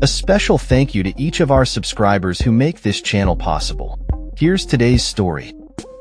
A special thank you to each of our subscribers who make this channel possible. Here's today's story.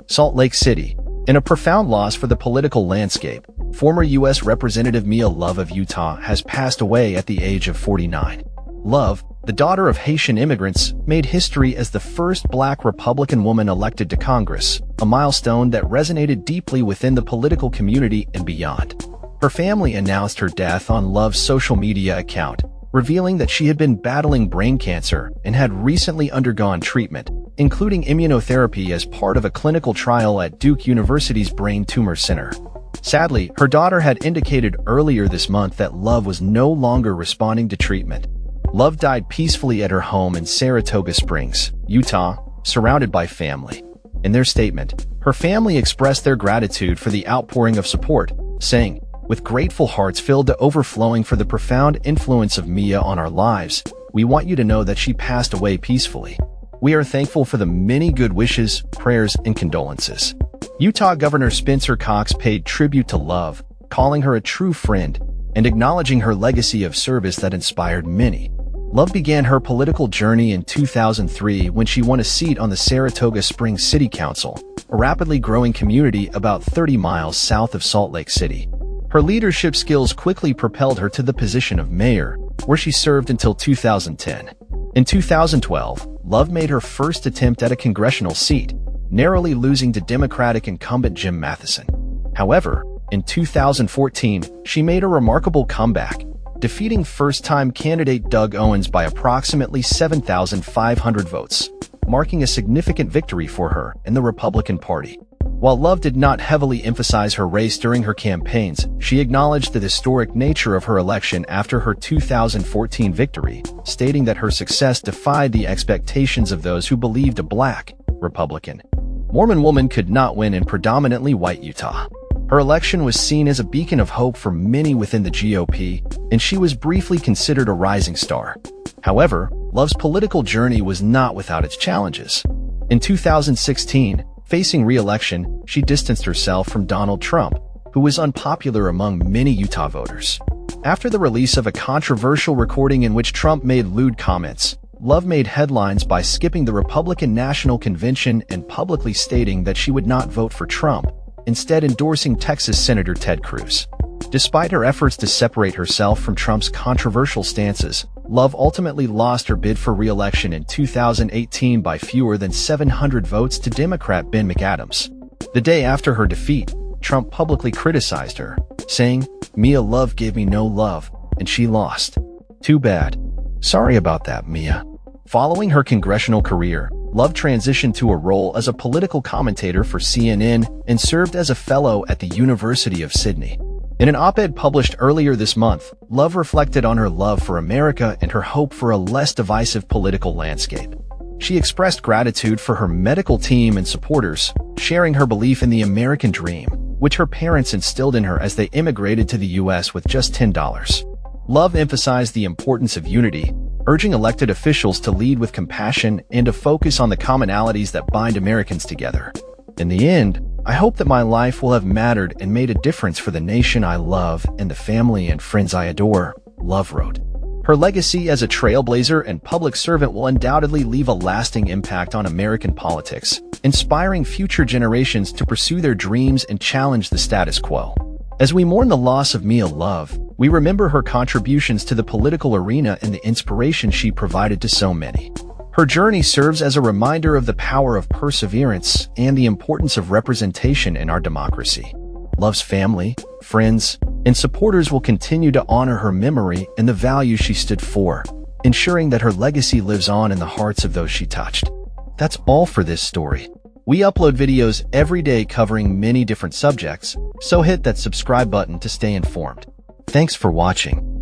Salt Lake City. In a profound loss for the political landscape, former U.S. Representative Mia Love of Utah has passed away at the age of 49. Love, the daughter of Haitian immigrants, made history as the first Black Republican woman elected to Congress, a milestone that resonated deeply within the political community and beyond. Her family announced her death on Love's social media account, revealing that she had been battling brain cancer and had recently undergone treatment, including immunotherapy as part of a clinical trial at Duke University's Brain Tumor Center. Sadly, her daughter had indicated earlier this month that Love was no longer responding to treatment. Love died peacefully at her home in Saratoga Springs, Utah, surrounded by family. In their statement, her family expressed their gratitude for the outpouring of support, saying, "With grateful hearts filled to overflowing for the profound influence of Mia on our lives, we want you to know that she passed away peacefully. We are thankful for the many good wishes, prayers, and condolences." Utah Governor Spencer Cox paid tribute to Love, calling her a true friend and acknowledging her legacy of service that inspired many. Love began her political journey in 2003 when she won a seat on the Saratoga Springs City Council, a rapidly growing community about 30 miles south of Salt Lake City. Her leadership skills quickly propelled her to the position of mayor, where she served until 2010. In 2012, Love made her first attempt at a congressional seat, narrowly losing to Democratic incumbent Jim Matheson. However, in 2014, she made a remarkable comeback, defeating first-time candidate Doug Owens by approximately 7,500 votes, marking a significant victory for her and the Republican Party. While Love did not heavily emphasize her race during her campaigns, she acknowledged the historic nature of her election after her 2014 victory, stating that her success defied the expectations of those who believed a Black, Republican, Mormon woman could not win in predominantly white Utah. Her election was seen as a beacon of hope for many within the GOP, and she was briefly considered a rising star. However, Love's political journey was not without its challenges. In 2016, facing re-election, she distanced herself from Donald Trump, who was unpopular among many Utah voters. After the release of a controversial recording in which Trump made lewd comments, Love made headlines by skipping the Republican National Convention and publicly stating that she would not vote for Trump, instead endorsing Texas Senator Ted Cruz. Despite her efforts to separate herself from Trump's controversial stances, Love ultimately lost her bid for re-election in 2018 by fewer than 700 votes to Democrat Ben McAdams. The day after her defeat, Trump publicly criticized her, saying, "Mia Love gave me no love, and she lost. Too bad. Sorry about that, Mia." Following her congressional career, Love transitioned to a role as a political commentator for CNN and served as a fellow at the University of Sydney. In an op-ed published earlier this month, Love reflected on her love for America and her hope for a less divisive political landscape. She expressed gratitude for her medical team and supporters, sharing her belief in the American dream, which her parents instilled in her as they immigrated to the U.S. with just $10. Love emphasized the importance of unity, urging elected officials to lead with compassion and to focus on the commonalities that bind Americans together. In the end, I hope that my life will have mattered and made a difference for the nation I love and the family and friends I adore, Love wrote. Her legacy as a trailblazer and public servant will undoubtedly leave a lasting impact on American politics, inspiring future generations to pursue their dreams and challenge the status quo. As we mourn the loss of Mia Love, we remember her contributions to the political arena and the inspiration she provided to so many. Her journey serves as a reminder of the power of perseverance and the importance of representation in our democracy. Love's family, friends, and supporters will continue to honor her memory and the values she stood for, ensuring that her legacy lives on in the hearts of those she touched. That's all for this story. We upload videos every day covering many different subjects, so hit that subscribe button to stay informed. Thanks for watching.